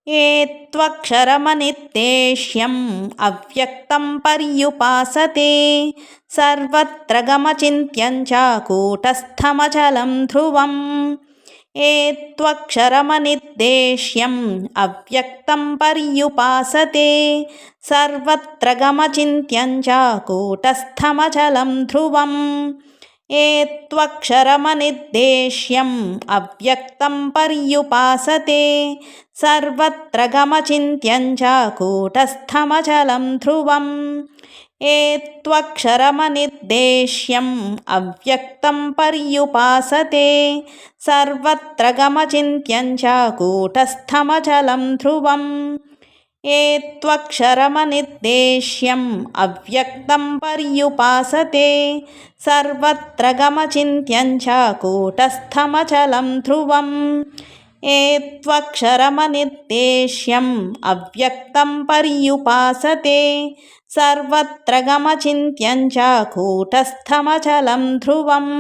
ये त्वक्षरमनिर्देश्यम् अव्यक्तं पर्युपासते सर्वत्र गमचिन्त्यं च कूटस्थमचलं ध्रुवम् ये त्वक्षरमनिर्देश्यम् अव्यक्तं पर्युपासते सर्वत्र गमचिन्त्यं च कूटस्थमचलं ध्रुवम् ये त्वक्षरमनिर्देश्यम् अव्यक्तं पर्युपासते सर्वत्र गमचिन्त्यं च कूटस्थमचलं ध्रुवम् ये त्वक्षरमनिर्देश्यम् अव्यक्तं पर्युपासते सर्वत्र गमचिन्त्यं च कूटस्थमचलं ध्रुवम् ये त्वक्षरमनिर्देश्यम् अव्यक्तं पर्युपासते सर्वत्र गमचिन्त्यं च कूटस्थमचलं ध्रुवम् ये त्वक्षरमनिर्देश्यम् अव्यक्तं पर्युपासते सर्वत्र गमचिन्त्यं च कूटस्थमचलं ध्रुवम्।